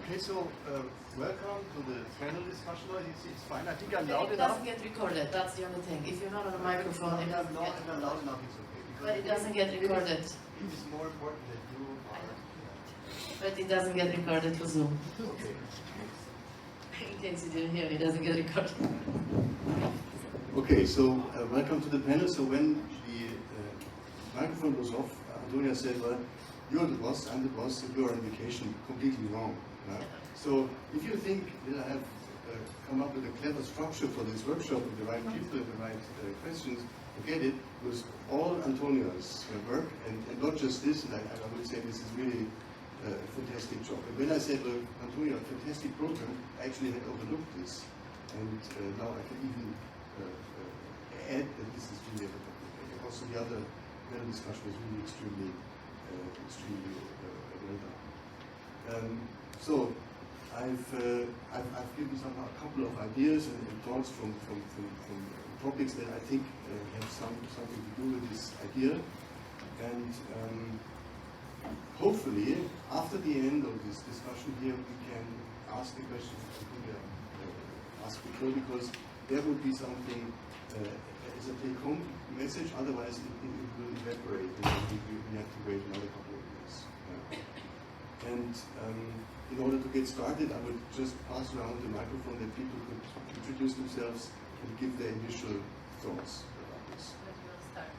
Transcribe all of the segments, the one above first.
Okay, so welcome to the panel discussion. It's fine. I think I'm loud It enough. doesn't get recorded. That's the only thing. If you're not on a microphone, it doesn't get. If I'm loud enough, it's okay. But it doesn't get recorded. It is more important that you are. But it doesn't get recorded for Zoom. Okay. In case you didn't hear, it doesn't get recorded. Okay, so welcome to the panel. So when the microphone was off, Antonia said, well, you're the boss, I'm the boss, if you're on vacation, completely wrong. So if you think that I have come up with a clever structure for this workshop with the right people and the right questions, forget it. It was all Antonia's work, and not just this, and I would say this is really a fantastic job. And when I said, look, Antonia, fantastic program, I actually had overlooked this. And now I can even add that this is really a also the other panel discussion was really extremely well done. So I've given a couple of ideas and thoughts from topics that I think have something to do with this idea, and hopefully after the end of this discussion here we can ask the questions ask before, because there would be something as a take-home message. Otherwise it will evaporate and we have to wait another couple of years. And in order to get started, I would just pass around the microphone that people could introduce themselves and give their initial thoughts about this. Where do you want to start?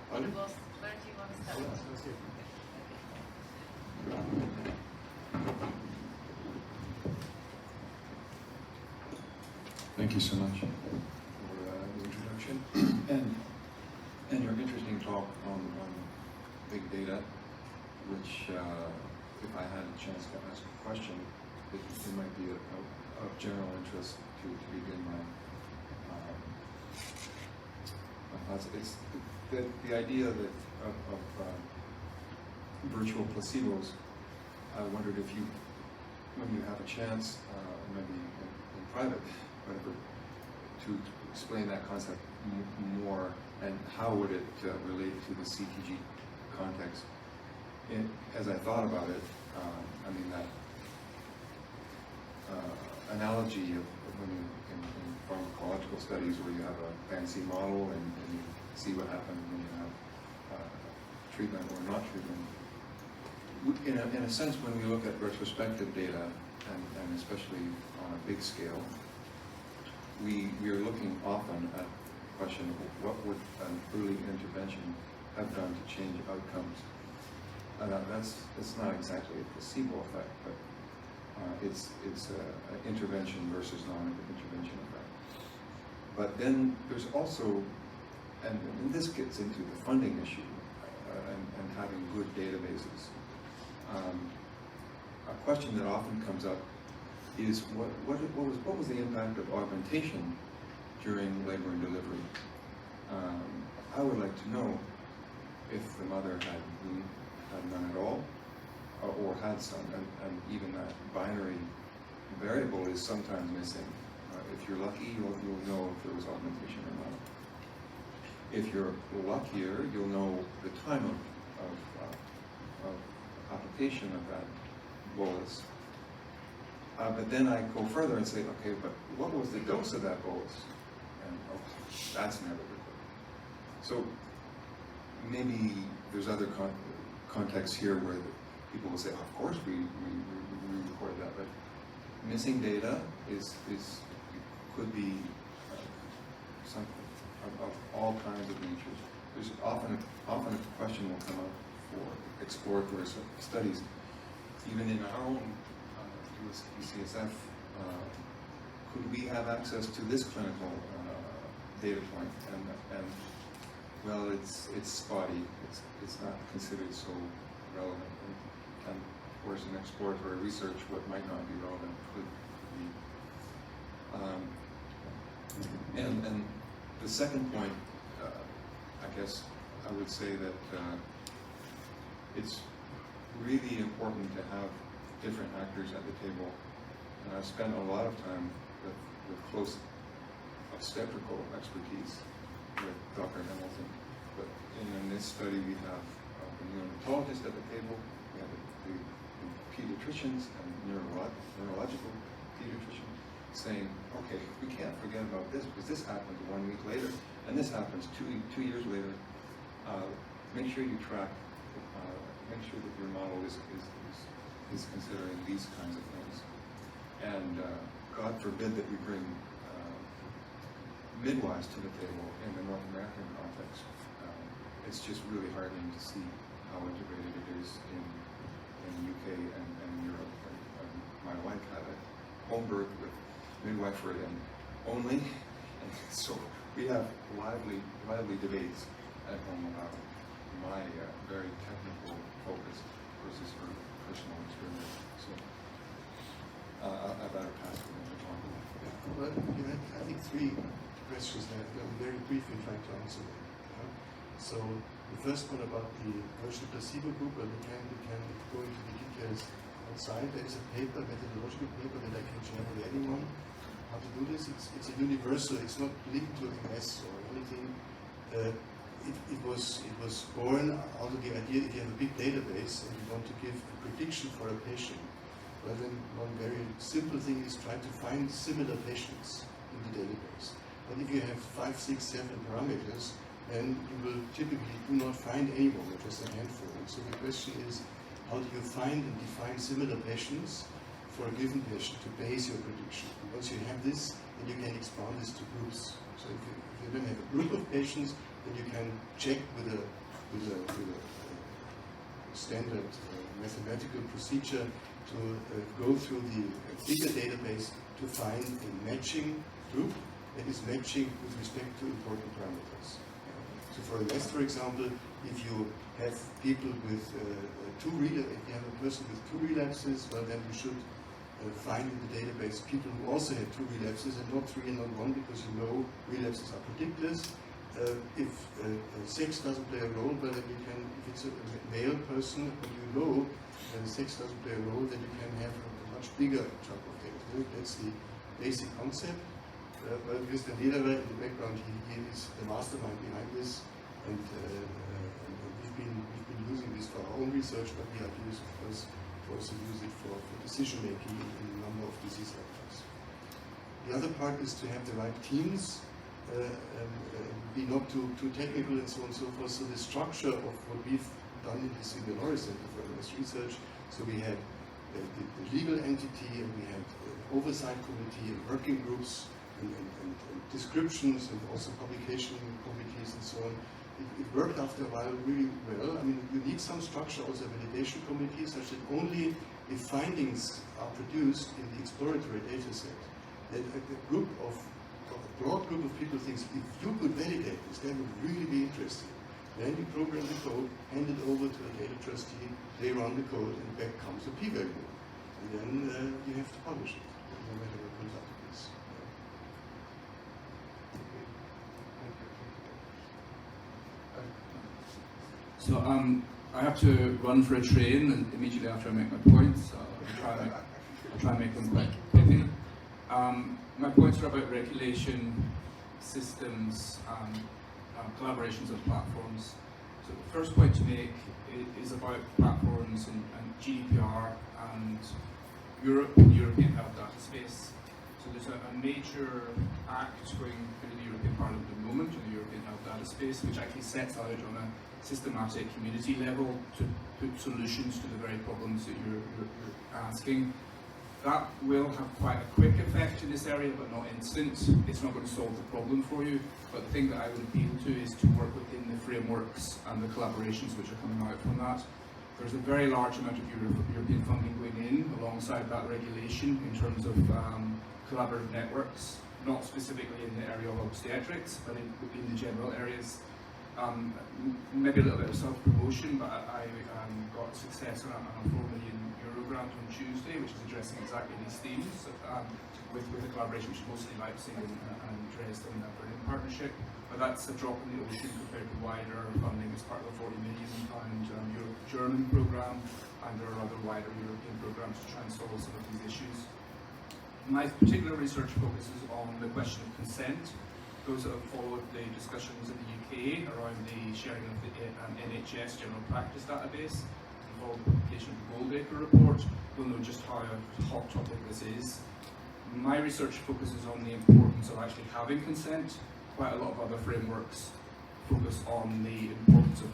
Pardon? Where do you want to start? Thank you so much for the introduction and your interesting talk on big data, which if I had a chance to ask a question, it might be of general interest to begin my thoughts. It's the idea that of virtual placebos. I wondered if you, when you have a chance, maybe in private, whatever, to explain that concept more, and how would it relate to the CTG context. As I thought about it, I mean that analogy of when you, in pharmacological studies where you have a fancy model and you see what happens when you have treatment or not treatment. In a sense, when we look at retrospective data, and especially on a big scale, we are looking often at the question of what would an early intervention have done to change outcomes. That's not exactly a placebo effect, but it's an intervention versus non-intervention effect. But then there's also, and this gets into the funding issue and having good databases. A question that often comes up is what was the impact of augmentation during labor and delivery? I would like to know if the mother had none at all, or had some, and even that binary variable is sometimes missing. If you're lucky, you'll know if there was augmentation or not. If you're luckier, you'll know the time of application of that bolus. But then I go further and say, okay, but what was the dose of that bolus? And that's never recorded. So maybe there's other contexts here where people will say, of course we record that, but missing data could be something of all kinds of natures. There's often a question will come up for exploratory studies, even in our own UCSF. Could we have access to this clinical data point? And well, it's spotty. It's not considered so relevant. And of course, in exploratory research, what might not be relevant could be. And the second point, I guess I would say that it's really important to have different actors at the table. And I've spent a lot of time with close obstetrical expertise with Dr. Hamilton. But in this study, we have a neonatologist at the table, we have the pediatricians and neurological pediatrician, saying, okay, we can't forget about this because this happens 1 week later, and this happens two years later. Make sure you track, make sure that your model is considering these kinds of things. And God forbid that we bring midwives to the table in the North American context. It's just really heartening to see how integrated it is in the UK and Europe. And my wife had a home birth with midwifery and only, and so we have lively debates at home about my very technical focus versus her personal experience. So I better pass it on to Tom. Well, you had, I think, 3 questions that I'm very briefly trying to answer them. So the first one about the virtual placebo group, well, we can go into the details outside. There is a paper, methodological paper, that I can share with anyone how to do this. It's a universal, it's not linked to MS or anything. It was born out of the idea if you have a big database and you want to give a prediction for a patient. Well, then one very simple thing is try to find similar patients in the database. But if you have 5, 6, 7 parameters, then you will typically do not find anyone, or just a handful. And so the question is, how do you find and define similar patients for a given patient to base your prediction? And once you have this, then you can expand this to groups. So if you then have a group of patients, then you can check with a standard mathematical procedure to go through the bigger database to find a matching group that is matching with respect to important parameters. So for MS, for example, if you have people with if you have a person with 2 relapses, well, then you should find in the database people who also had 2 relapses and not 3 and not 1, because you know relapses are predictors. If sex doesn't play a role, well, then you can, if it's a male person, and you know sex doesn't play a role, then you can have a much bigger chunk of data. That's the basic concept. But Mr. Lederer in the background, he is the mastermind behind this, and we've been using this for our own research, but the idea is, of course, to also use it for decision making in a number of disease areas. The other part is to have the right teams, be not too technical and so on and so forth. So the structure of what we've done in this Illinois Center for MS Research, so we had the legal entity, and we had oversight committee and working groups, and descriptions, and also publication committees and so on. It worked after a while really well. I mean, you need some structure, also a validation committee, such that only if findings are produced in the exploratory data set, that a broad group of people thinks, if you could validate this, that would really be interesting. Then you program the code, hand it over to a data trustee, they run the code, and back comes a p-value. And then you have to publish it, no matter what comes out of this. So I have to run for a train and immediately after I make my points. So I'll try and make them quite pithy. My points are about regulation, systems, collaborations and platforms. So the first point to make is about platforms and GDPR and Europe and European Health Data Space. So there's a major act going through the European Parliament at the moment on the European Health Data Space, which actually sets out on a systematic community level to put solutions to the very problems that you're asking. That will have quite a quick effect in this area, but not instant. It's not going to solve the problem for you, but the thing that I would appeal to is to work within the frameworks and the collaborations which are coming out from that. There's a very large amount of European funding going in alongside that regulation in terms of collaborative networks, not specifically in the area of obstetrics, but in the general areas. Maybe a little bit of self-promotion, but I got success on a €4 million grant on Tuesday, which is addressing exactly these themes, with a collaboration which is mostly Leipzig and Dresden and a Berlin partnership. But that's a drop in the ocean compared to wider funding as part of the £40 million German programme, and there are other wider European programmes to try and solve some of these issues. My particular research focuses on the question of consent. Those that have followed the discussions in the UK around the sharing of the NHS general practice database, follow the publication of the Goldacre report will know just how a hot topic this is. My research focuses on the importance of actually having consent. Quite a lot of other frameworks focus on the importance of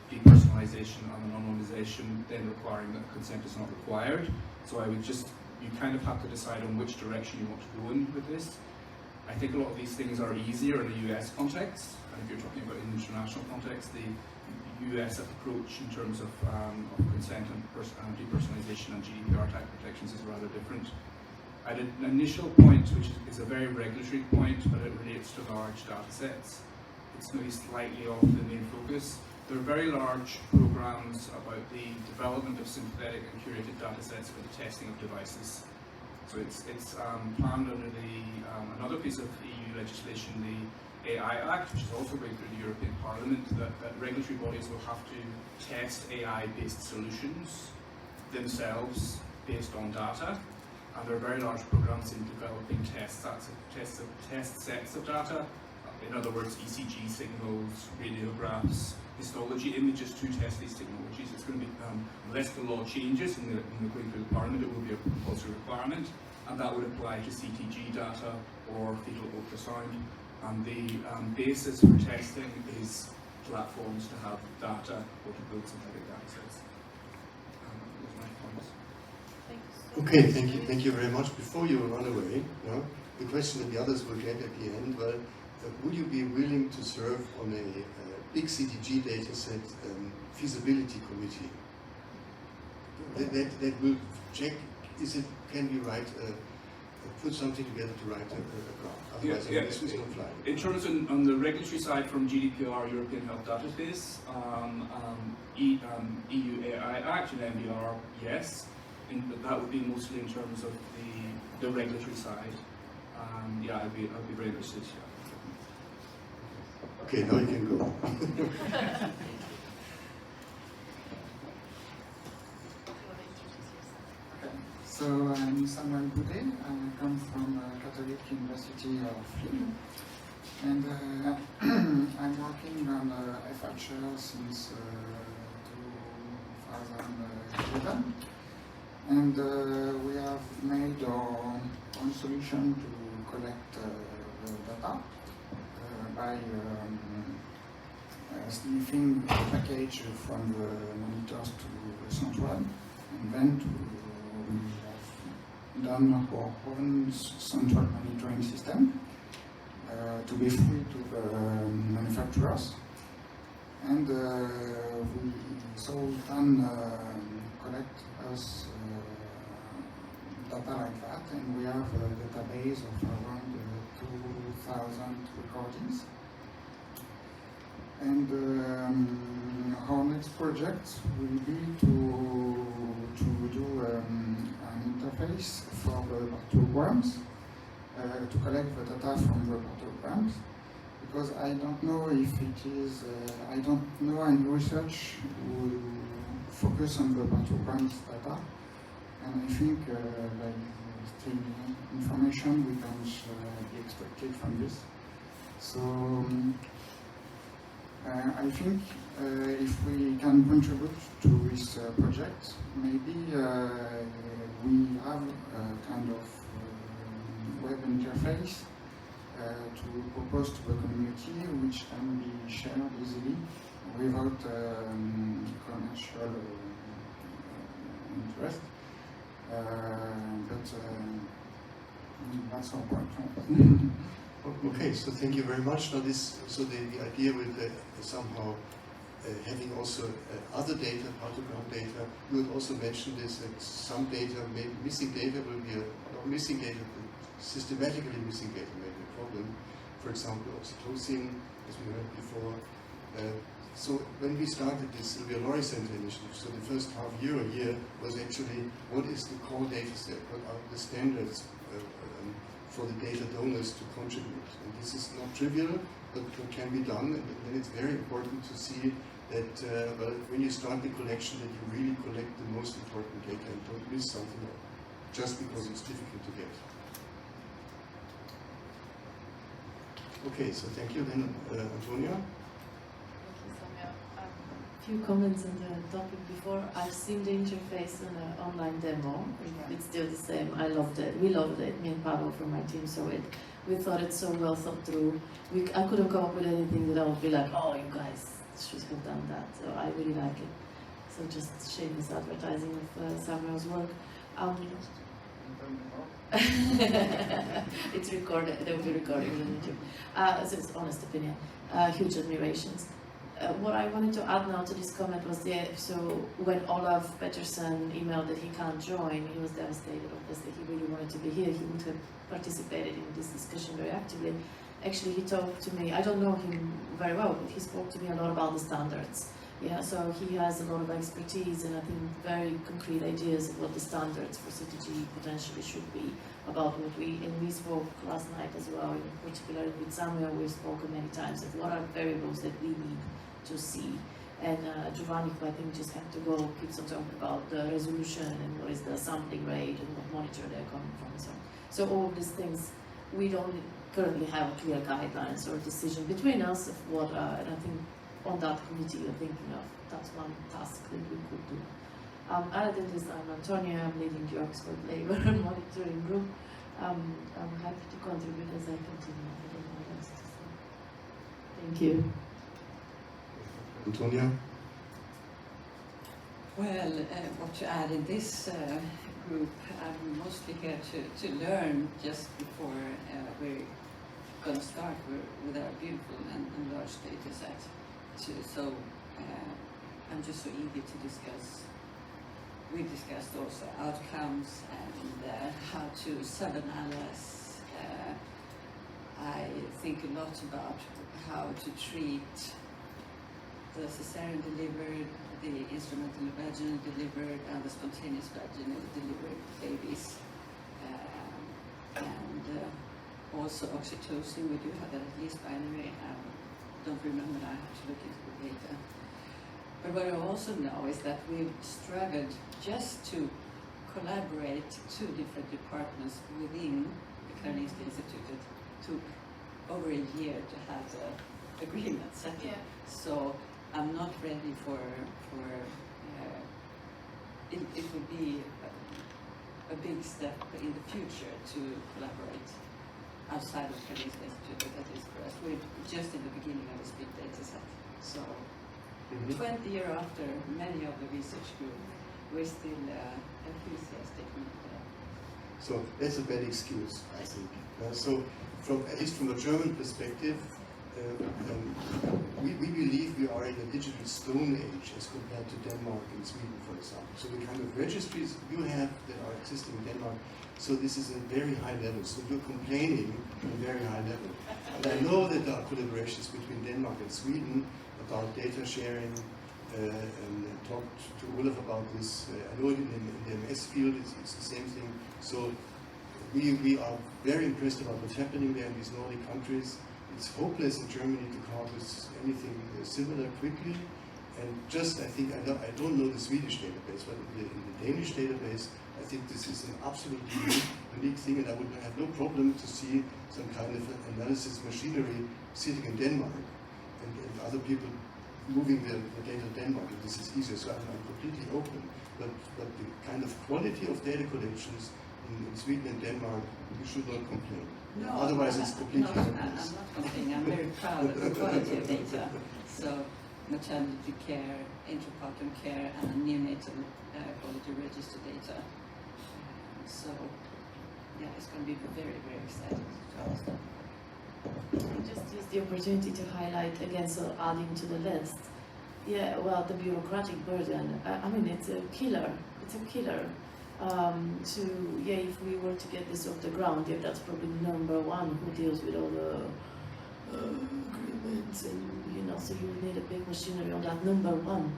depersonalization and anonymization, then requiring that consent is not required. So you kind of have to decide on which direction you want to go in with this. I think a lot of these things are easier in a US context, and if you're talking about an international context, the US approach in terms of consent and depersonalization and GDPR type protections is rather different. I had an initial point, which is a very regulatory point, but it relates to large data sets. It's maybe slightly off the main focus. There are very large programs about the development of synthetic and curated data sets for the testing of devices. So it's planned under another piece of EU legislation, the AI Act, which is also going through the European Parliament, that regulatory bodies will have to test AI-based solutions themselves based on data. And there are very large programs in developing test sets of data. In other words, ECG signals, radiographs, histology images to test these technologies. It's going to be, unless the law changes in the going through the Parliament, it will be a compulsory requirement, and that would apply to CTG data or fetal ultrasound. And the basis for testing is platforms to have data or to build synthetic data sets. Those are my points. Okay, thank you very much. Before you run away, the question that the others will get at the end, well, would you be willing to serve on a big CTG data set feasibility committee that will check, can we write, put something together to write a graph? Otherwise, this is not flying. In terms of on the regulatory side, from GDPR, European Health Database, EU AI Act and MDR, yes. That would be mostly in terms of the regulatory side. Yeah, I'd be very interested. Yeah. Okay, now you can go. So I'm Samuel Boudet. I come from Catholic University of Lille. And I'm working on FHR since 2011. And we have made our own solution to collect data by sniffing the package from the monitors to the central, and then we have done our own central monitoring system to be free to the manufacturers. And we can collect us data like that, and we have a database of around 2,000 recordings. And our next project will be to do an interface for the programs, to collect the data from the programs, because I don't know if it is, I don't know any research who focus on the programs data, and I think like still information we can be expected from this. So I think if we can contribute to this project, maybe we have a kind of web interface to propose to the community, which can be shared easily without commercial interest. But that's our point. Okay, so thank you very much. Now so the idea with somehow having also other data, part-of-ground data, you would also mention this, that some data, maybe missing data will be not missing data, but systematically missing data may be a problem. For example, oxytocin, as we heard before. So when we started this Sylvia Laurie Center initiative, so the first half year or year was actually what is the core data set, what are the standards for the data donors to contribute. And this is not trivial, but what can be done, and then it's very important to see that well, when you start the collection, that you really collect the most important data and don't miss something just because it's difficult to get. Okay, so thank you then, Antonia. Thank you, Samuel. few comments on the topic before. I've seen the interface on an online demo. It's still the same. I loved it. We loved it. Me and Pavel from my team saw it. We thought it so well thought through. I couldn't come up with anything that I would be like, oh, you guys should have done that. So I really like it. So just shameless advertising of Samuel's work. It's recorded. They will be recorded on YouTube. So it's honest opinion. Huge admirations. What I wanted to add now to this comment was so when Olaf Pettersson emailed that he can't join, he was devastated. Obviously, he really wanted to be here. He would have participated in this discussion very actively. Actually, he talked to me. I don't know him very well, but he spoke to me a lot about the standards. Yeah, so he has a lot of expertise and I think very concrete ideas of what the standards for CTG potentially should be about what and we spoke last night as well, in particular with Samuel, we've spoken many times of what are variables that we need to see. And Giovanni, I think, just have to go keeps on talking about the resolution and what is the sampling rate and what monitor they're coming from and so on. So all of these things, we don't currently have clear guidelines or decision between us of what, and I think on that committee you're thinking of, that's one task that we could do. Other than this, I'm Antonia, I'm leading the Oxford Labour Monitoring Group. I'm happy to contribute as I continue. I don't know what else to say. Thank you. Antonia? Well, what to add in this group, I'm mostly here to learn just before we're going to start with our beautiful and large data set. So I'm just so eager to discuss. We discussed also outcomes and how to sub-analyze. I think a lot about how to treat the cesarean delivered, the instrumental vaginal delivered, and the spontaneous vaginal delivered babies. And also oxytocin, we do have that at least binary. Don't remember now, I have to look into the data. But what I also know is that we've struggled just to collaborate two different departments within the Karolinska Institute. It took over a year to have the agreement set. Yeah. So I'm not ready for it would be a big step in the future to collaborate outside of Karolinska Institute, that is for us. We're just in the beginning of this big data set. So 20 years after many of the research group, we're still enthusiastic. So that's a bad excuse, I think. So at least from a German perspective, we believe we are in a digital stone age as compared to Denmark and Sweden, for example. So the kind of registries you have that are existing in Denmark, so this is a very high level. So you're complaining on a very high level. And I know that there are collaborations between Denmark and Sweden about data sharing, and talked to Olaf about this. I know in the MS field it's the same thing. So we are very impressed about what's happening there in these Nordic countries. It's hopeless in Germany to come up with anything similar quickly. And just, I think, I don't know the Swedish database, but in the Danish database, I think this is an absolutely unique thing, and I would have no problem to see some kind of analysis machinery sitting in Denmark and other people moving the data to Denmark, and this is easier, so I'm completely open. But the kind of quality of data collections in Sweden and Denmark, we should not complain. No, otherwise it's completely hopeless. I'm not complaining. I'm very proud of the quality of data. So maternity care, intrapartum care, and neonatal quality register data. So yeah, it's going to be very, very exciting to understand. I just use the opportunity to highlight again, so adding to the list. Yeah, well, the bureaucratic burden. I mean, it's a killer. It's a killer. If we were to get this off the ground, yeah, that's probably number one who deals with all the agreements, and so you need a big machinery on that. Number one,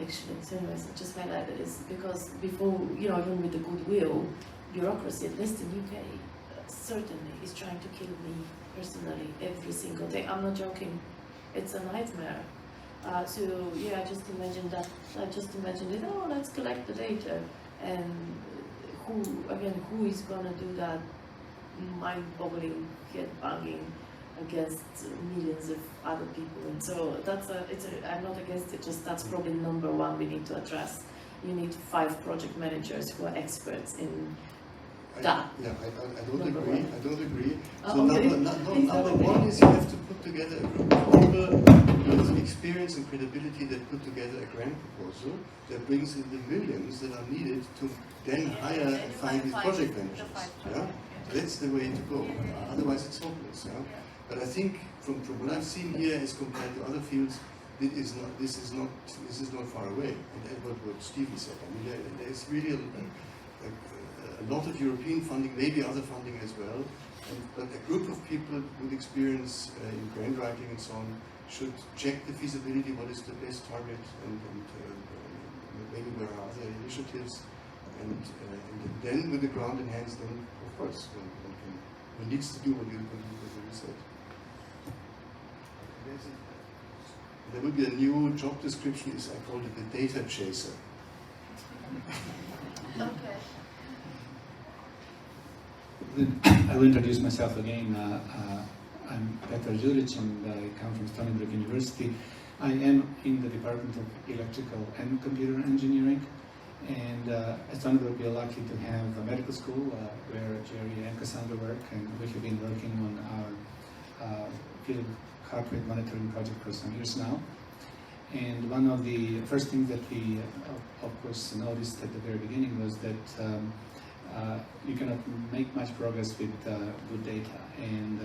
actually. So anyways, I just highlighted this because before, even with the goodwill, bureaucracy, at least in UK, certainly is trying to kill me personally every single day. I'm not joking. It's a nightmare. I just imagine that. I just imagined it. Oh, let's collect the data. And who is going to do that mind-boggling, head-banging against millions of other people. And so I'm not against it, just that's probably number one we need to address. You need 5 project managers who are experts in that. I don't agree. One. I don't agree. So Okay. number one is you have to put together a group of people with experience and credibility that put together a grant proposal that brings in the millions that are needed to then hire and find these project managers. Yeah? That's the way to go. Otherwise, it's hopeless. Yeah? But I think from what I've seen here, as compared to other fields, this is not far away. And what Stephen said, I mean, there's really a lot of European funding, maybe other funding as well. But a group of people with experience in grant writing and so on should check the feasibility, what is the best target, and maybe there are other initiatives. And then with the grant in hands, then of course one needs to do what you said. There will be a new job description. I call it the data chaser. Okay. I will introduce myself again. I'm Fetal and I come from Stony Brook University. I am in the Department of Electrical and Computer Engineering. And at Stony Brook we are lucky to have a medical school where Jerry and Cassandra work, and we have been working on our field heart rate monitoring project for some years now. And one of the first things that we, of course, noticed at the very beginning was that you cannot make much progress with good data. And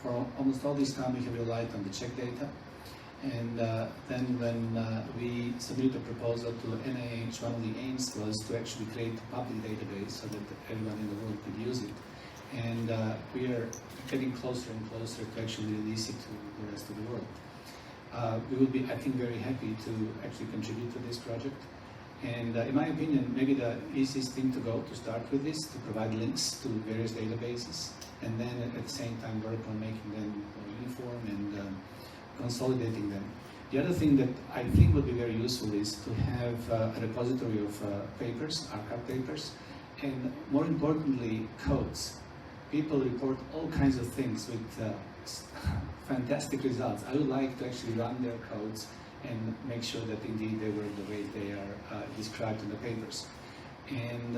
for almost all this time we have relied on the check data. And then when we submitted a proposal to NIH, one of the aims was to actually create a public database so that everyone in the world could use it. And we are getting closer and closer to actually release it to the rest of the world. We will be, I think, very happy to actually contribute to this project. And in my opinion, maybe the easiest thing to go to start with is to provide links to various databases, and then at the same time work on making them more uniform and consolidating them. The other thing that I think would be very useful is to have a repository of papers, archive papers, and more importantly, codes. People report all kinds of things with fantastic results. I would like to actually run their codes and make sure that indeed they work the way they are described in the papers. And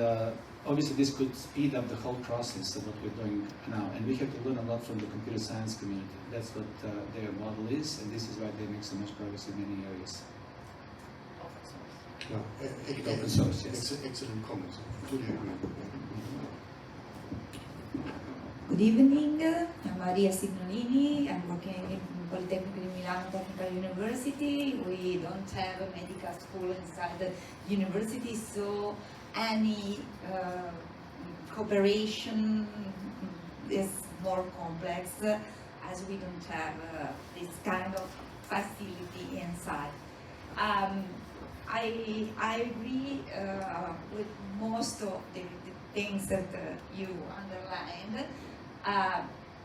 obviously this could speed up the whole process of what we're doing now. And we have to learn a lot from the computer science community. That's what their model is, and this is why they make so much progress in many areas. Open source, yes. Excellent comments. Fully agree. Good evening, I'm Maria Signolini. I'm working in Polytechnic in Milano Technical University. We don't have a medical school inside the university, so any cooperation is more complex as we don't have this kind of facility inside. I agree with most of the things that you underlined.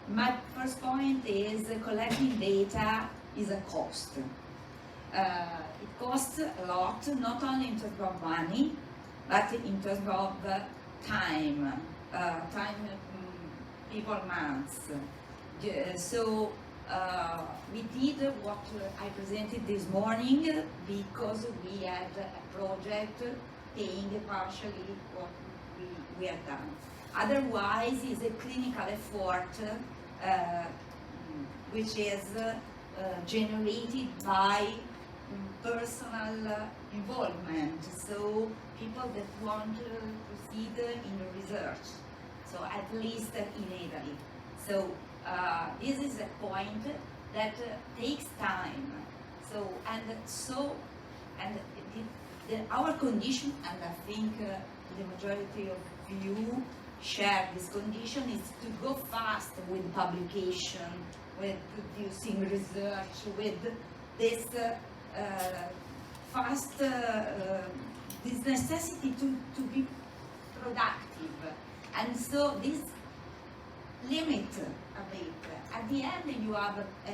My first point is collecting data is a cost. It costs a lot, not only in terms of money, but in terms of time, people, months. So we did what I presented this morning because we had a project paying partially what we have done. Otherwise, it's a clinical effort which is generated by personal involvement. So people that want to proceed in research. So at least in Italy. So this is a point that takes time. So our condition, and I think the majority of you share this condition, is to go fast with publication, with producing research, with this fast, this necessity to be productive. And so this limit a bit. At the end you have a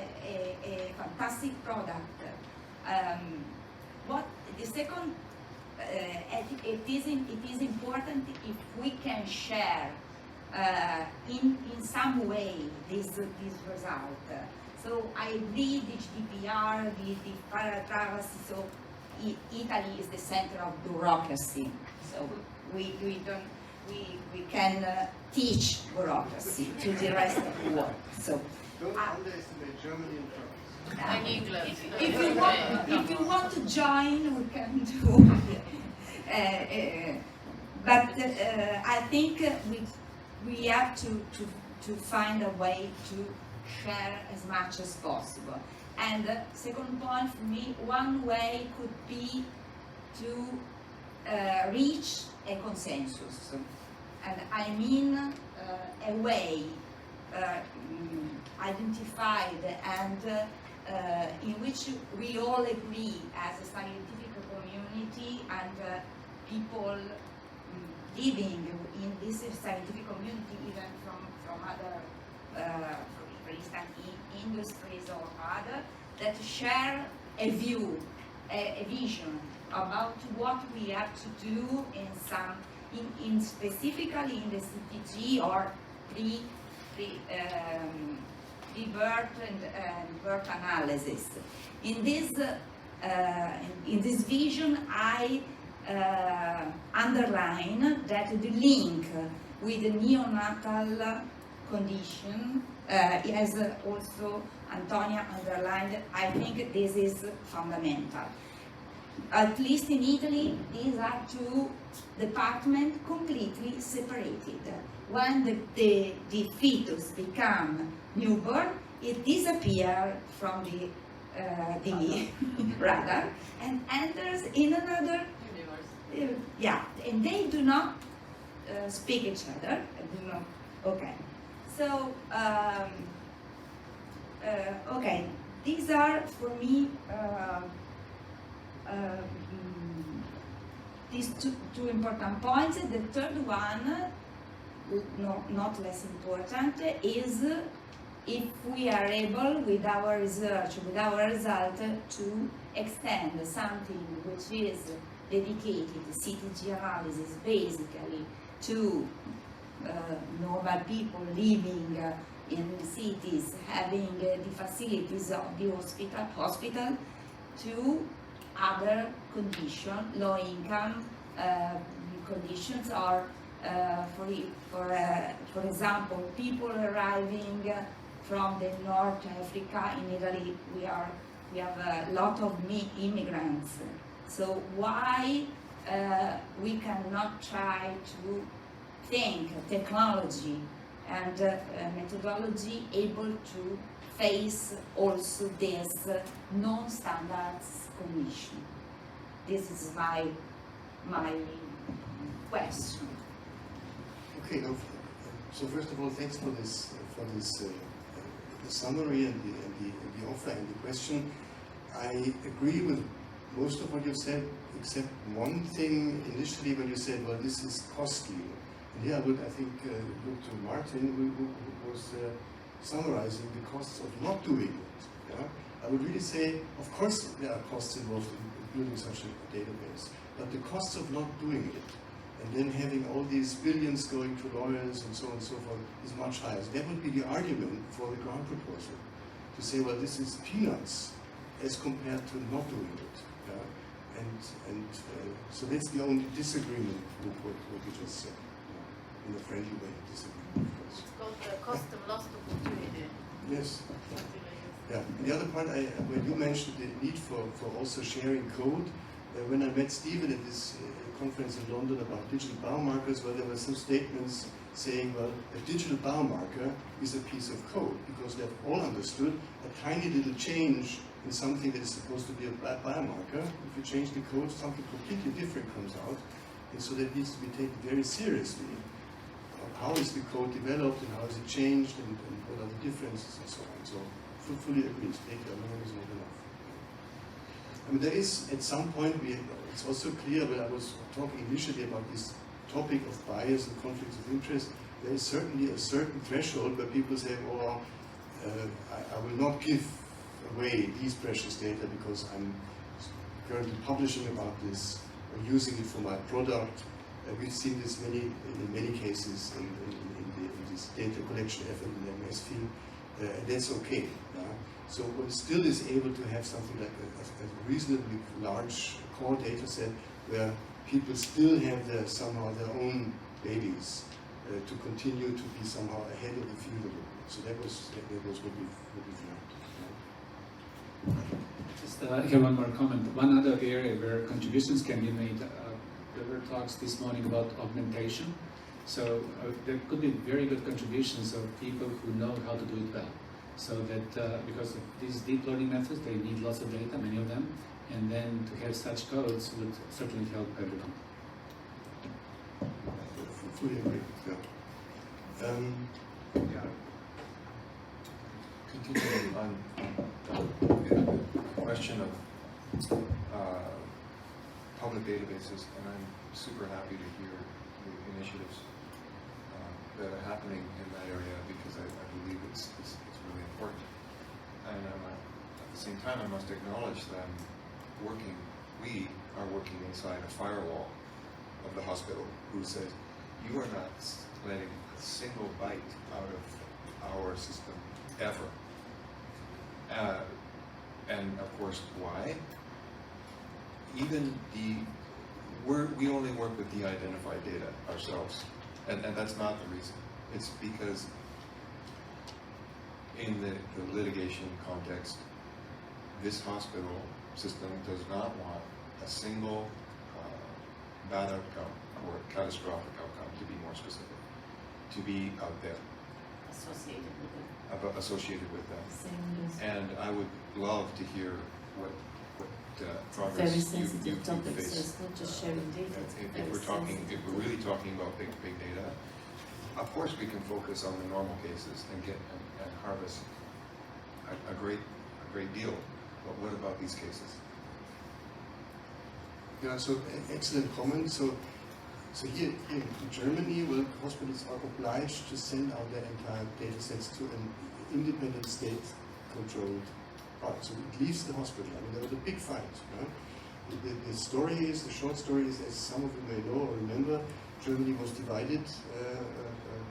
fantastic product. What the second, it is important if we can share in some way this result. So I agree the GDPR, the privacy, so Italy is the center of bureaucracy. So we can teach bureaucracy to the rest of the world. So Don't underestimate Germany and France. And England. if you want to join, we can do. But I think we have to find a way to share as much as possible. And the second point for me, one way could be to reach a consensus. And I mean a way identified and in which we all agree as a scientific community and people living in this scientific community, even from other, for instance, industries or other, that share a view, a vision about what we have to do in specifically in the CTG or pre-birth and birth analysis. In this vision, I underline that the link with the neonatal condition, as also Antonia underlined, I think this is fundamental. At least in Italy, these are two departments completely separated. When the fetus becomes newborn, it disappears from the radar and enters in another universe. Yeah, and they do not speak each other. Do not. Okay, so okay, these are for me. These two important points. The third one, not less important, is if we are able, with our research, with our result, to extend something which is dedicated CTG analysis basically to normal people living in cities, having the facilities of the hospital to other conditions, low income conditions, or for example, people arriving from the North Africa. In Italy, we have a lot of immigrants. So why we cannot try to think technology and methodology able to face also this non-standards condition? This is my question. Okay, so first of all, thanks for this the summary and the offer and the question. I agree with most of what you said, except one thing initially when you said, well, this is costly. And here I would, I think, look to Martin, who was summarizing the costs of not doing it. Yeah? I would really say, of course, there are costs involved in building such a database, but the costs of not doing it, and then having all these billions going to lawyers and so on and so forth, is much higher. So that would be the argument for the grant proposal, to say, well, this is peanuts as compared to not doing it. Yeah? And so that's the only disagreement with what you just said. In a friendly way, disagreement, of course. Got the cost of lost opportunity. Yes. Yeah. And the other part, when you mentioned the need for also sharing code, when I met Stephen at this conference in London about digital biomarkers, well, there were some statements saying, well, a digital biomarker is a piece of code, because they've all understood a tiny little change in something that is supposed to be a biomarker. If you change the code, something completely different comes out. And so that needs to be taken very seriously. How is the code developed and how is it changed and what are the differences and so on. So fully agree, data alone is not enough. I mean, there is, at some point, it's also clear when I was talking initially about this topic of bias and conflicts of interest, there is certainly a certain threshold where people say, oh, I will not give away these precious data because I'm currently publishing about this or using it for my product. We've seen this in many cases in in this data collection effort in the MS field, and that's okay. So one still is able to have something like a reasonably large core data set where people still have somehow their own babies to continue to be somehow ahead of the field a little bit. So that was what we found. Just here one more comment. One other area where contributions can be made. There were talks this morning about augmentation. So there could be very good contributions of people who know how to do it well. So that because of these deep learning methods, they need lots of data, many of them, and then to have such codes would certainly help everyone. Fully agree. Yeah. Continuing on the question of public databases, and I'm super happy to hear the initiatives that are happening in that area because I believe it's really important. And at the same time, I must acknowledge that we are working inside a firewall of the hospital who says, you are not letting a single byte out of our system ever. And of course, why? Even we only work with de-identified data ourselves, and that's not the reason. It's because in the litigation context, this hospital system does not want a single bad outcome or catastrophic outcome, to be more specific, to be out there. Associated with them. And I would love to hear what progress very sensitive you topics, face. so it's not just sharing data. If we're really talking about big data, of course we can focus on the normal cases and harvest a great deal. But what about these cases? Yeah, so excellent comment. So here in Germany, well, hospitals are obliged to send out their entire data sets to an independent state-controlled part. So it leaves the hospital. I mean, there was a big fight. Right? The short story is, as some of you may know or remember, Germany was divided a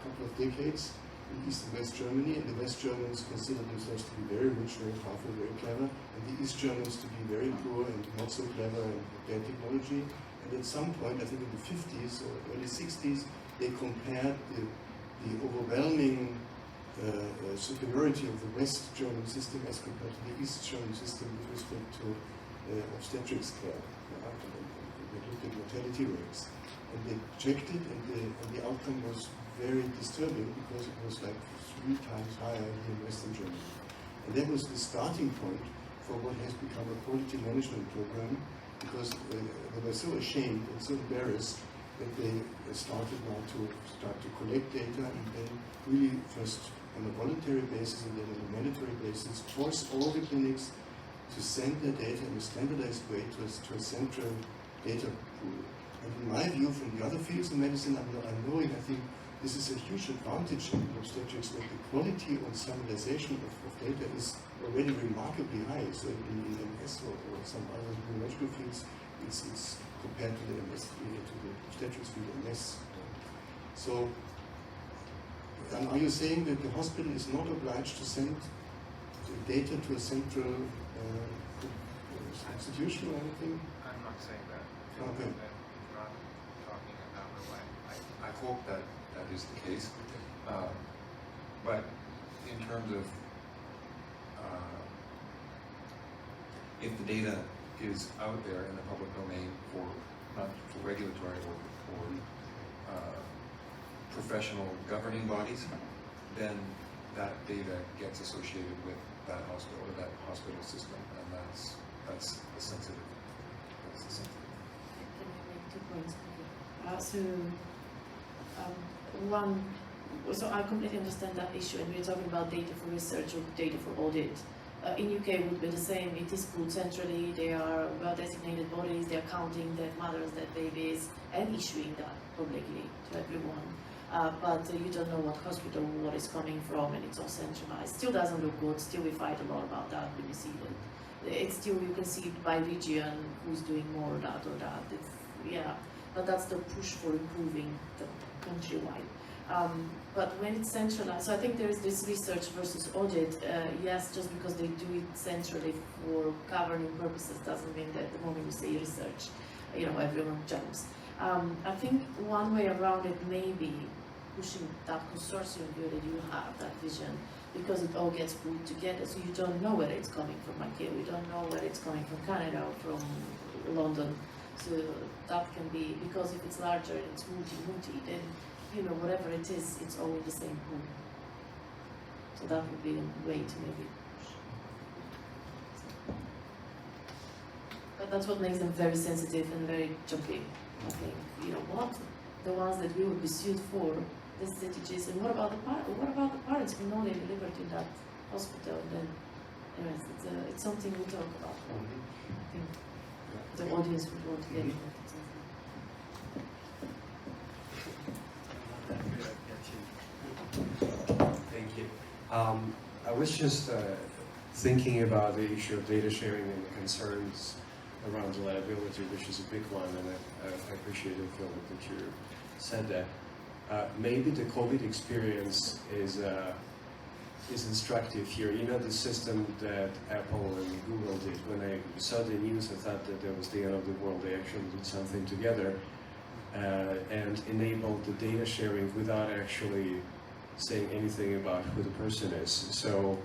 couple of decades in East and West Germany, and the West Germans considered themselves to be very rich, very powerful, very clever, and the East Germans to be very poor and not so clever and bad technology. And at some point, I think in the 50s or early 60s, they compared the overwhelming superiority of the West German system as compared to the East German system with respect to obstetrics care. They looked at mortality rates. And they checked it, and the outcome was very disturbing because it was like 3 times higher here in Western Germany. And that was the starting point for what has become a quality management program, because they were so ashamed and so embarrassed that they started now to collect data and then really first on a voluntary basis and then on a mandatory basis force all the clinics to send their data in a standardized way to a central data pool. And in my view, from the other fields of medicine I'm knowing, I think this is a huge advantage in obstetrics, that the quality and standardization of data is already remarkably high. So in MS or some other neurological fields, it's compared to the MS field, to the obstetrics field, MS. So, are you saying that the hospital is not obliged to send data to a central institution or anything? I'm not saying that. Okay. I'm not talking about the way. I hope that is the case. But in terms of if the data is out there in the public domain not for regulatory or professional governing bodies, then that data gets associated with that hospital or that hospital system, and that's a sensitive. Can I make 2 points? So I completely understand that issue, and we're talking about data for research or data for audit. In UK it would be the same. It is pulled centrally. They are well-designated bodies. They are counting dead mothers, dead babies, and issuing that publicly to everyone. But you don't know what hospital, what is coming from, and it's all centralized. Still doesn't look good. Still we fight a lot about that when you see it. It's still, you can see it by region, who's doing more that or that. But that's the push for improving the countrywide. But when it's centralized, so I think there is this research versus audit. Yes, just because they do it centrally for governing purposes doesn't mean that the moment you say research, everyone jumps. I think one way around it may be pushing that consortium view that you have, that vision, because it all gets pulled together, so you don't know whether it's coming from IKEA, you don't know whether it's coming from Canada or from London. So that can be, because if it's larger and it's multi, then whatever it is, it's all in the same pool. So that would be a way to maybe push. But that's what makes them very sensitive and very jumpy. I think, what? The ones that we would be sued for, the strategies, and what about the parents who know they delivered in that hospital? Then, anyways, it's something we talk about. I think the audience would want to get involved. Thank you. I was just thinking about the issue of data sharing and the concerns around reliability, which is a big one, and I appreciate it, Phil, that you said that. Maybe the COVID experience is instructive here. The system that Apple and Google did, when I saw the news, I thought that that was the end of the world. They actually did something together and enabled the data sharing without actually saying anything about who the person is. So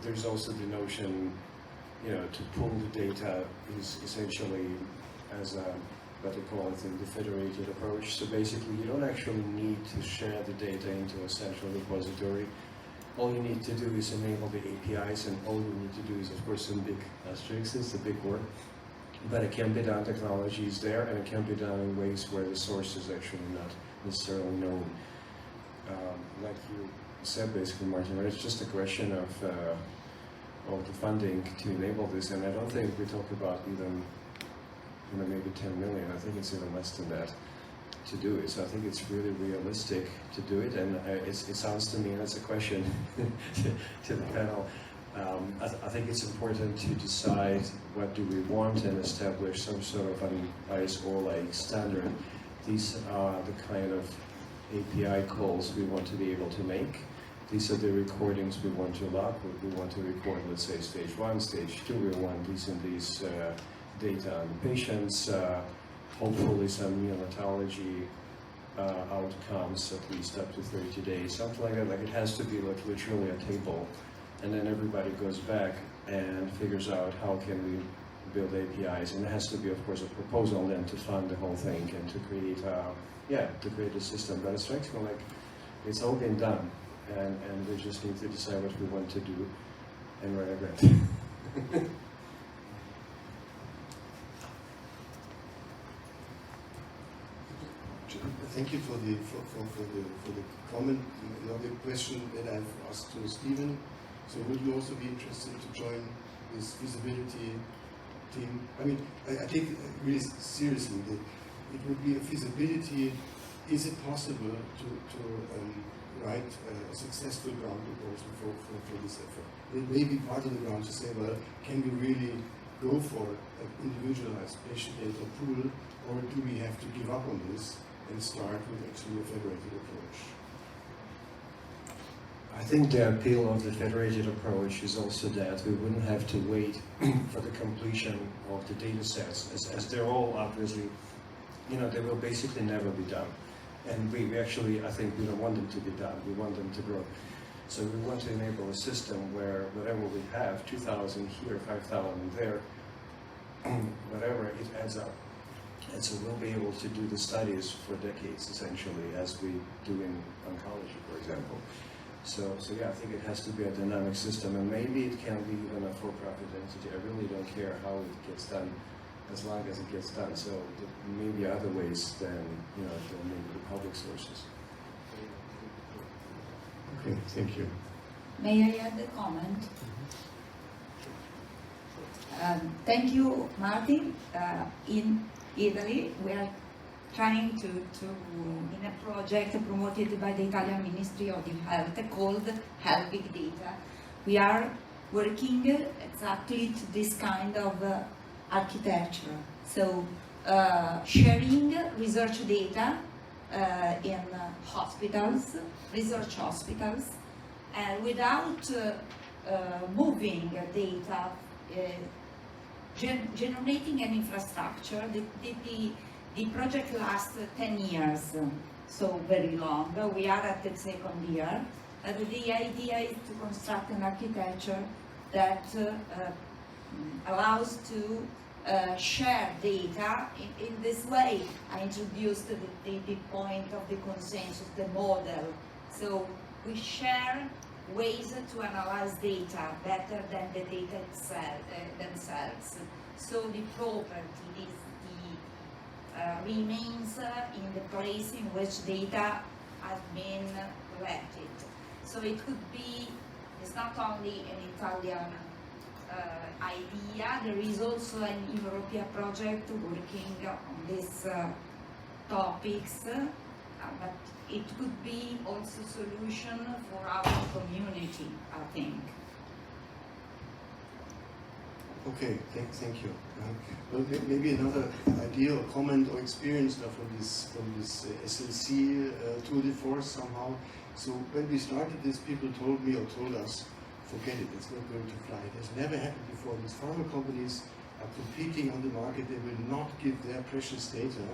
there's also the notion, to pull the data is essentially as what they call it in the federated approach. So basically, you don't actually need to share the data into a central repository. All you need to do is enable the APIs, and all you need to do is, of course, some big asterisks, it's a big word. But it can be done, technology is there, and it can be done in ways where the source is actually not necessarily known. Like you said, basically, Martin, it's just a question of the funding to enable this, and I don't think we talk about even maybe 10 million. I think it's even less than that to do it. So I think it's really realistic to do it, and it sounds to me, and it's a question to the panel. I think it's important to decide what do we want and establish some sort of an ISO-like standard. These are the kind of API calls we want to be able to make. These are the recordings we want to log. We want to record, let's say, stage 1, stage 2. We want these and these data on the patients, hopefully some neonatology outcomes, at least up to 30 days, something like that. Like, it has to be like literally a table, and then everybody goes back and figures out how can we build APIs, and it has to be, of course, a proposal then to fund the whole thing and to create a system. But it strikes me like it's all been done, and we just need to decide what we want to do and write a grant. Thank you for the comment. The question that I've asked to Stephen. So would you also be interested to join this feasibility team? I mean, I take it really seriously that it would be a feasibility. Is it possible to write a successful ground proposal for this effort? It may be part of the ground to say, well, can we really go for an individualized patient data pool, or do we have to give up on this and start with actually a federated approach? I think the appeal of the federated approach is also that we wouldn't have to wait for the completion of the data sets, as they're all obviously, they will basically never be done. And we actually, I think we don't want them to be done, we want them to grow. So we want to enable a system where whatever we have, 2,000 here, 5,000 there, whatever, it adds up. And so we'll be able to do the studies for decades, essentially, as we do in oncology, for example. So yeah, I think it has to be a dynamic system, and maybe it can be even a for-profit entity. I really don't care how it gets done, as long as it gets done. So there may be other ways than maybe the public sources. Okay, thank you. May I add a comment? Thank you, Martin. In Italy, we are trying to in a project promoted by the Italian Ministry of Health called Health Big Data. We are working exactly to this kind of architecture. So sharing research data in hospitals, research hospitals, and without moving data, generating an infrastructure. The project lasts 10 years, so very long. We are at the second year. The idea is to construct an architecture that allows to share data in this way. I introduced the point of the consensus, the model. So we share ways to analyze data better than the data itself, themselves. So the property remains in the place in which data has been collected. So it could be, it's not only an Italian idea, there is also an European project working on these topics, but it could be also a solution for our community, I think. Okay, thank you. Well, maybe another idea or comment or experience now from this SLC tour de force somehow. So when we started this, people told me or told us, forget it, it's not going to fly. It has never happened before. These pharma companies are competing on the market. They will not give their precious data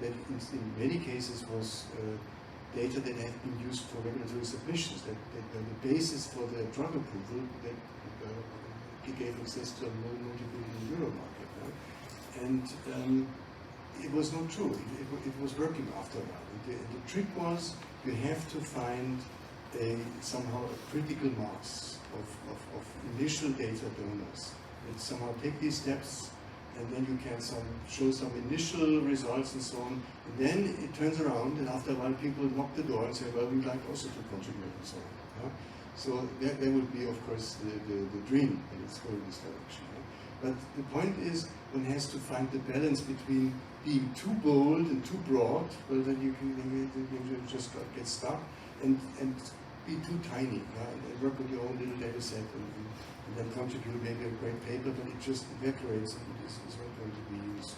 that in many cases was data that had been used for regulatory submissions, that were the basis for the drug approval that gave access to a multi-billion euro market. And it was not true. It was working after a while. The trick was you have to find somehow a critical mass of initial data donors that somehow take these steps, and then you can show some initial results and so on. And then it turns around, and after a while people knock the door and say, well, we'd like also to contribute and so on. So that would be, of course, the dream, and it's going this direction. But the point is, one has to find the balance between being too bold and too broad, well, then you just get stuck, and be too tiny, and work with your own little data set, and then contribute maybe a great paper, but it just evaporates and is not going to be used.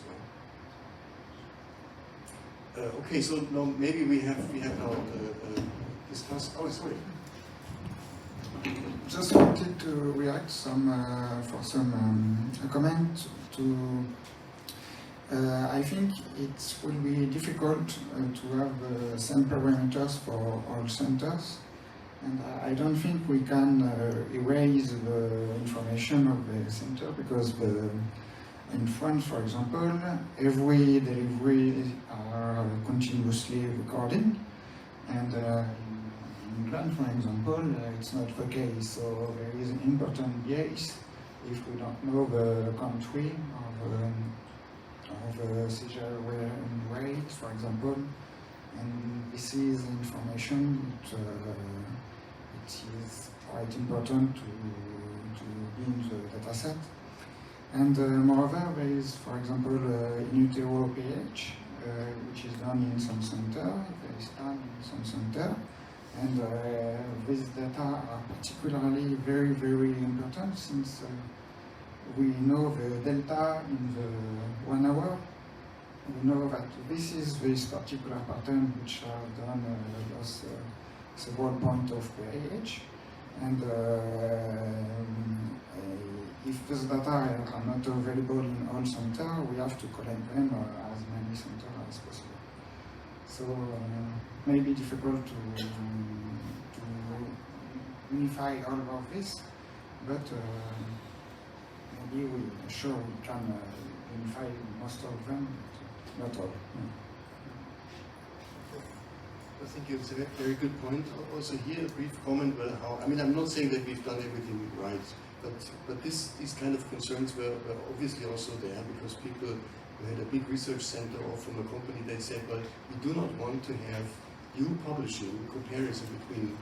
Okay, so now maybe we have now discussed. Oh, sorry. Just wanted to react for some comment to. I think it will be difficult to have the same parameters for all centers, and I don't think we can erase the information of the center, because in France, for example, every delivery are continuously recording, and in England, for example, it's not the case. So there is an important bias if we don't know the country of the seizure rate, for example, and this is information it is quite important to be in the data set. And moreover, there is, for example, in utero pH, which is done in some center, there is done in some center, and these data are particularly very, very important, since we know the delta in the 1 hour. We know that this is this particular pattern which are done across several points of pH, and if these data are not available in all centers, we have to collect them as many centers as possible. So it may be difficult to unify all of this, but maybe we can unify most of them, but not all. I think it's a very good point. Also here, a brief comment. Well, I'm not saying that we've done everything right, but these kind of concerns were obviously also there, because people who had a big research center or from a company, they said, well, we do not want to have you publishing comparison between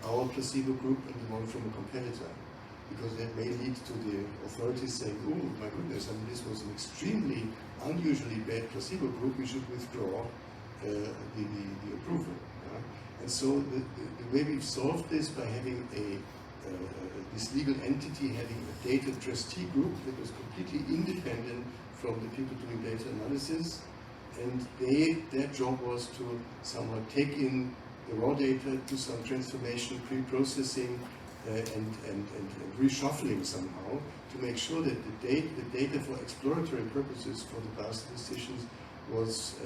our placebo group and the one from a competitor, because that may lead to the authorities saying, oh my goodness, this was an extremely unusually bad placebo group, we should withdraw the approval. And so the way we've solved this by having this legal entity having a data trustee group that was completely independent from the people doing data analysis, and their job was to somehow take in the raw data, do some transformation, pre-processing, and reshuffling somehow to make sure that the data for exploratory purposes for the past decisions was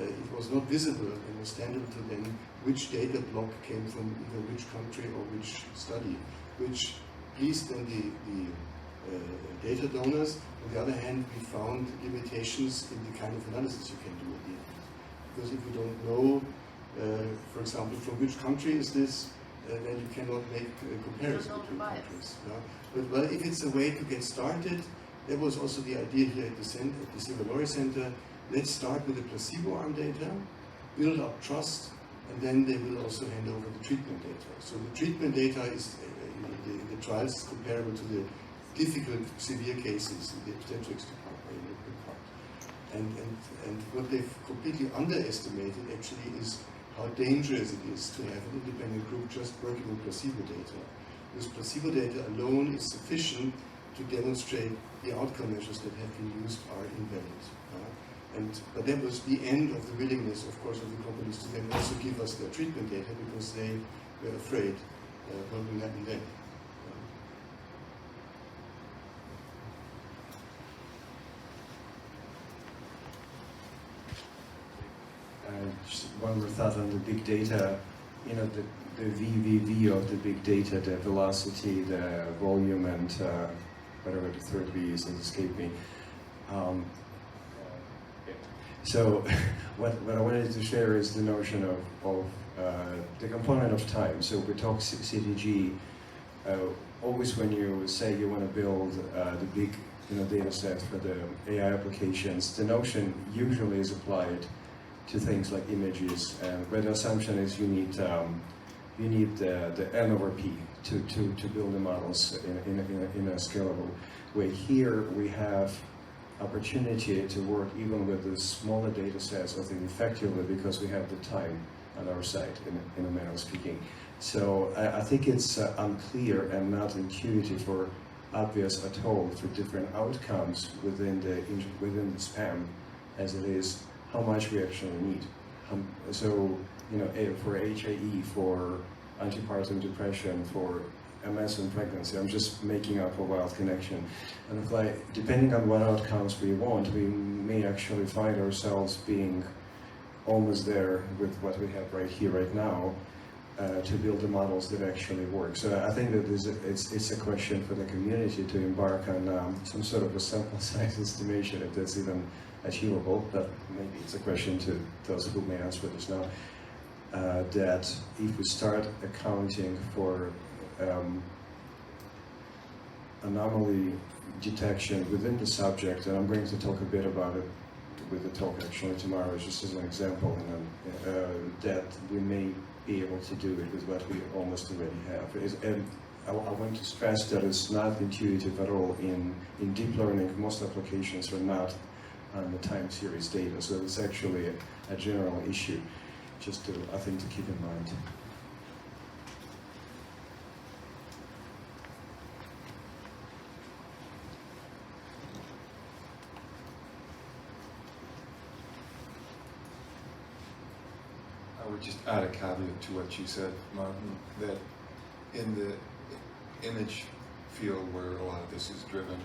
not visible and was standard to them which data block came from either which country or which study, which pleased then the data donors. On the other hand, we found limitations in the kind of analysis you can do at the end. Because if you don't know, for example, from which country is this, then you cannot make a comparison between countries. Yeah? But well, if it's a way to get started, that was also the idea here at the Silver Center. Let's start with the placebo arm data, build up trust, and then they will also hand over the treatment data. So the treatment data is in the trials is comparable to the difficult, severe cases in the obstetrics department. And what they've completely underestimated actually is how dangerous it is to have an independent group just working on placebo data. Because placebo data alone is sufficient to demonstrate the outcome measures that have been used are invalid. But that was the end of the willingness, of course, of the companies to then also give us their treatment data because they were afraid what will happen then. Just one more thought on the big data. You know, the VVV of the big data, the velocity, the volume, and whatever the third V is, has escaped me. So what I wanted to share is the notion of the component of time. So we talk CTG. Always when you say you want to build the big data set for the AI applications, the notion usually is applied to things like images, where the assumption is you need the N over P to build the models in a scalable way. Here we have opportunity to work even with the smaller data sets, I think, effectively because we have the time on our side, in a manner of speaking. So I think it's unclear and not intuitive or obvious at all for different outcomes within the span as it is how much we actually need. So, for HAE, for antepartum depression, for MS and pregnancy, I'm just making up a wild connection. And depending on what outcomes we want, we may actually find ourselves being almost there with what we have right here, right now, to build the models that actually work. So I think that it's a question for the community to embark on some sort of a sample size estimation, if that's even achievable, but maybe it's a question to those who may answer this now, that if we start accounting for anomaly detection within the subject, and I'm going to talk a bit about it with the talk actually tomorrow, just as an example, and that we may be able to do it with what we almost already have. And I want to stress that it's not intuitive at all. In deep learning, most applications are not on the time series data, so it's actually a general issue, just to, I think, to keep in mind. I would just add a caveat to what you said, Martin, that in the image field where a lot of this is driven,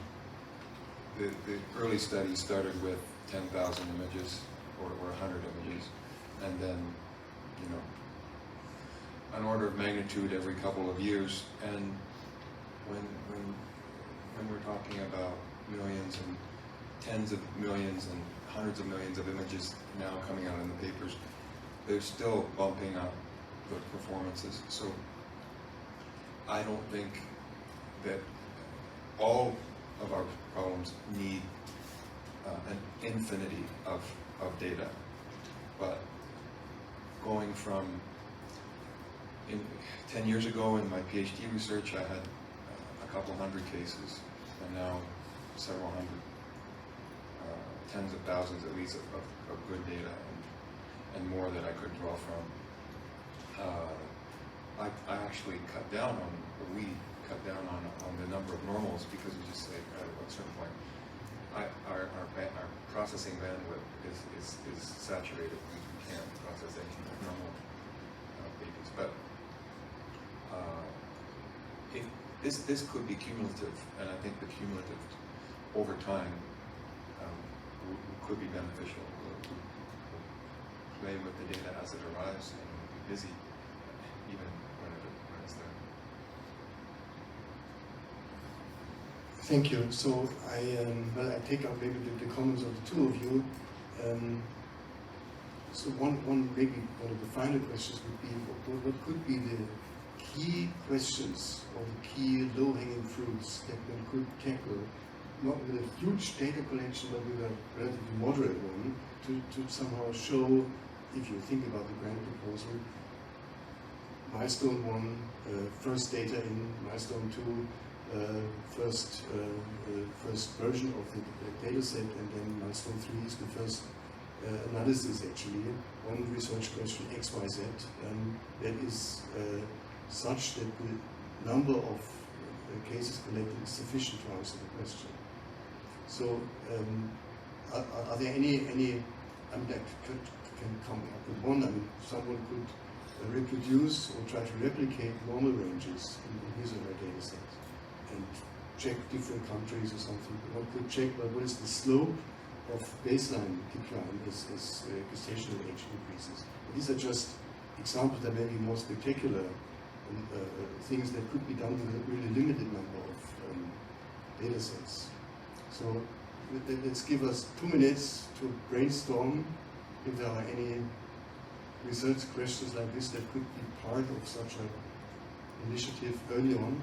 the early studies started with 10,000 images or 100 images, and then, an order of magnitude every couple of years. And when we're talking about millions and tens of millions and hundreds of millions of images now coming out in the papers, they're still bumping up the performances. So I don't think that all of our problems need an infinity of data. But going from, 10 years ago in my PhD research, I had a couple hundred cases, and now several hundred, tens of thousands at least of good data, and more that I could draw from. I actually cut down on, or we cut down on the number of normals, because we just say at a certain point, our processing bandwidth is saturated. We can't process any normal babies. But if this could be cumulative, and I think the cumulative over time could be beneficial. We'll play with the data as it arrives and be busy even when it's there. Thank you. So I take up maybe the comments of the two of you. So maybe one of the final questions would be, what could be the key questions or the key low-hanging fruits that one could tackle, not with a huge data collection, but with a relatively moderate one, to somehow show, if you think about the grant proposal, milestone 1, first data in, milestone 2, first version of the data set, and then milestone 3 is the first analysis actually. One research question, XYZ, that is such that the number of cases collected is sufficient to answer the question. So, are there any? I mean, that can come up with one. I mean, someone could reproduce or try to replicate normal ranges in his or her data set and check different countries or something. One could check, well, what is the slope of baseline decline as gestational age increases. These are just examples that may be more spectacular things that could be done with a really limited number of data sets. So let's give us 2 minutes to brainstorm if there are any research questions like this that could be part of such an initiative early on.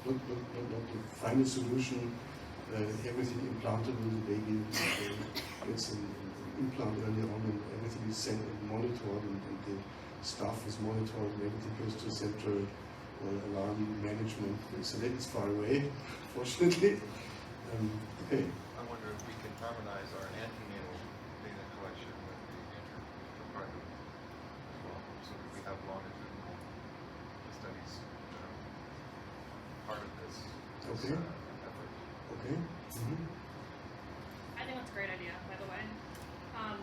Not the final solution, everything implantable, the baby gets an implant early on and everything is sent and monitored and the staff is monitored and everything goes to central alarm management. So that is far away, fortunately. Okay. I wonder if we can harmonize our antenatal data collection with the inter-department as well, so that we have longitudinal studies that are part of this Okay. effort. Okay. Mm-hmm. I think that's a great idea, by the way.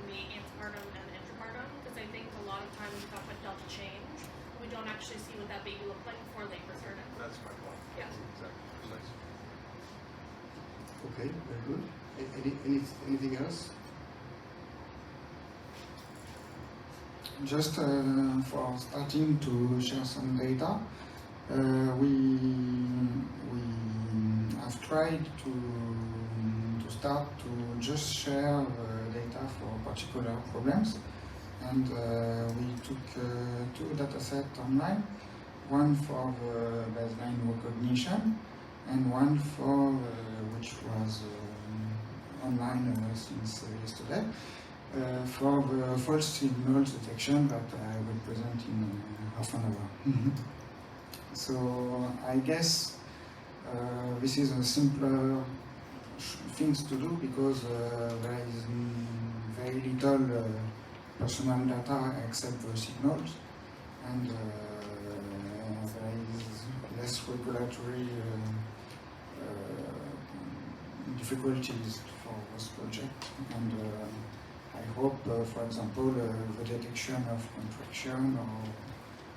The antepartum and the intrapartum, because I think a lot of times we talk about delta change, we don't actually see what that baby looked like before labor started. That's my point. Yeah. Exactly. Precise. Okay, very good. Anything else? Just for starting to share some data, we have tried to start to just share data for particular problems, and we took 2 data sets online, one for baseline recognition and one for which was online since yesterday, for the false signals detection that I will present in half an hour. So I guess this is a simpler things to do because there is very little personal data except the signals, and there is less regulatory difficulties for this project, and I hope, for example, the detection of contraction or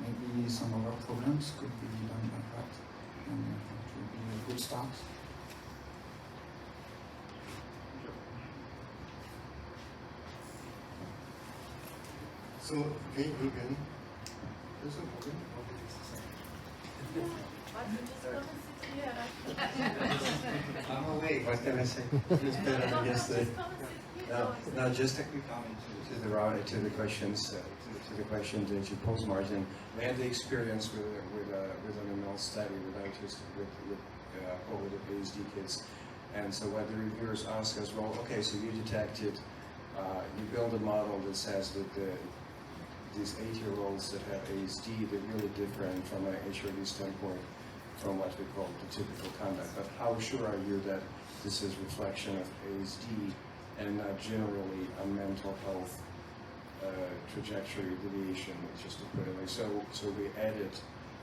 maybe some other problems could be done like that, and it would be a good start. So, okay, you can. Yes, okay. I'm awake, what can I say? It's better, I guess. No, just a quick comment to the questions that you posed, Martin. We had the experience with an animal study with autism, with over the ASD kids, and so what the reviewers ask us, well, okay, so you detected, you build a model that says that these 8-year-olds that have ASD, they're really different from an HRD standpoint from what we call the typical conduct. But how sure are you that this is reflection of ASD and not generally a mental health trajectory deviation, just to put it like so we added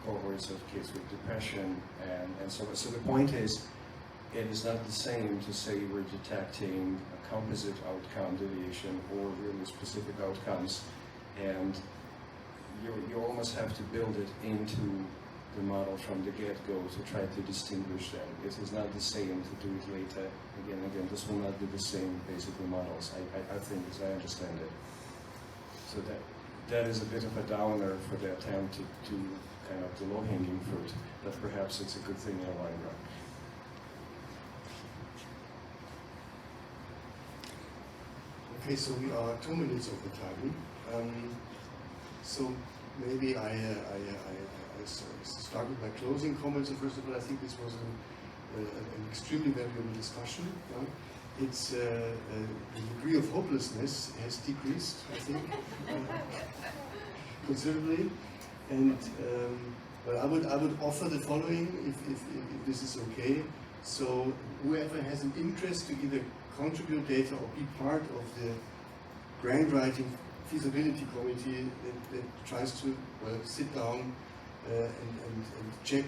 cohorts of kids with depression and so the point is, it is not the same to say we're detecting a composite outcome deviation or really specific outcomes, and you almost have to build it into the model from the get-go to try to distinguish them. It is not the same to do it later. Again, this will not be the same basically models, I think, as I understand it. So that is a bit of a downer for the attempt to do kind of the low-hanging fruit, but perhaps it's a good thing in the long run. Okay, so we are 2 minutes over time. So maybe I start with my closing comments. And first of all, I think this was an extremely valuable discussion. It's the degree of hopelessness has decreased, I think, considerably. And well, I would offer the following, if this is okay. So whoever has an interest to either contribute data or be part of the grant writing feasibility committee that tries to sit down and check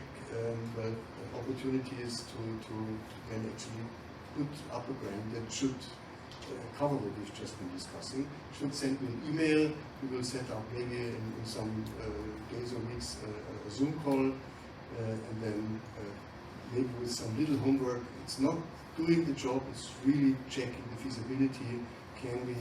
opportunities to then actually put up a grant that should cover what we've just been discussing, should send me an email. We will set up maybe in some days or weeks a Zoom call, and then maybe with some little homework. It's not doing the job, it's really checking the feasibility. Can we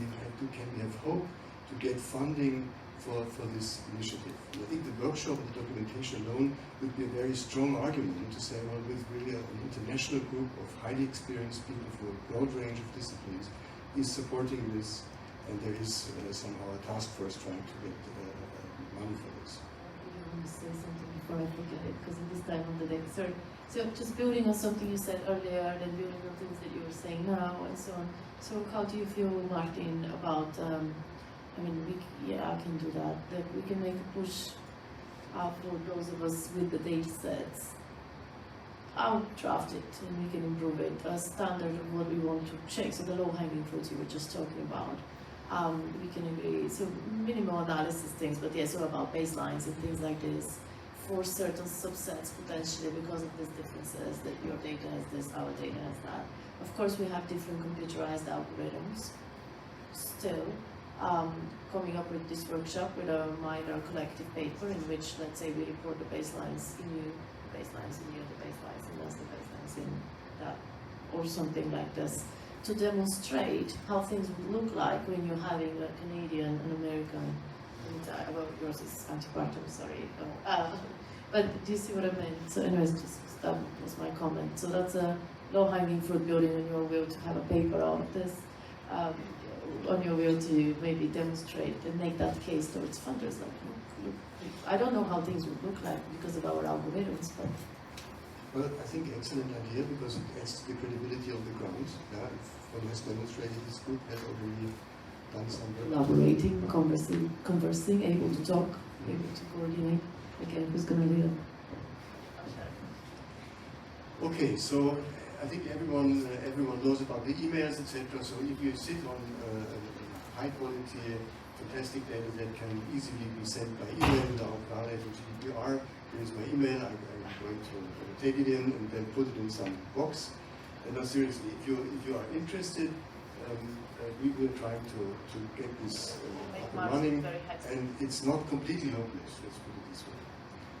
have hope to get funding for this initiative? And I think the workshop and the documentation alone would be a very strong argument to say, well, with really an international group of highly experienced people from a broad range of disciplines is supporting this, and there is somehow a task force trying to get money for this. I want to say something before I forget it, because it is time on the day. Sorry. So just building on something you said earlier, and building on things that you were saying now, and so on. So how do you feel, Martin, about, I mean, I can do that, that we can make a push for those of us with the data sets. I'll draft it and we can improve it, a standard of what we want to check. So the low-hanging fruits you were just talking about, we can agree. So minimal analysis things, but yes, all about baselines and things like this for certain subsets potentially because of these differences that your data has this, our data has that. Of course, we have different computerized algorithms. Still, coming up with this workshop with a minor collective paper in which, let's say, we report the baselines in you, the baselines in you, the baselines in us, the baselines in that, or something like this, to demonstrate how things would look like when you're having a Canadian, an American, and well, yours is antepartum, sorry. But do you see what I mean? So anyways, just that was my comment. So that's a low-hanging fruit, building on your will to have a paper out of this, on your will to maybe demonstrate and make that case towards funders. Like, look, I don't know how things would look like because of our algorithms, but. Well, I think excellent idea because it adds to the credibility of the grant. Yeah, if one has demonstrated this group has already done some work. Collaborating, conversing, able to talk, able to coordinate. Again, who's going to do that? Okay, so I think everyone knows about the emails, etc. So if you sit on high quality, fantastic data that can easily be sent by email without violating GDPR, here is my email. I'm going to take it in and then put it in some box. And now seriously, if you are interested, we will try to get this up and running. And it's not completely hopeless, let's put it this way.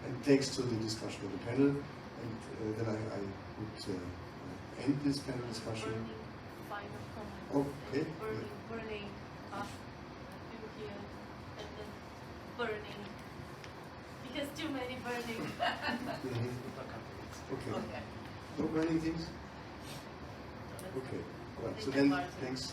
And thanks to the discussion of the panel, and then I would end this panel discussion. Okay. Burning up here, and then burning. Because too many burning. Okay. No burning things? Okay. All right. So then, thanks.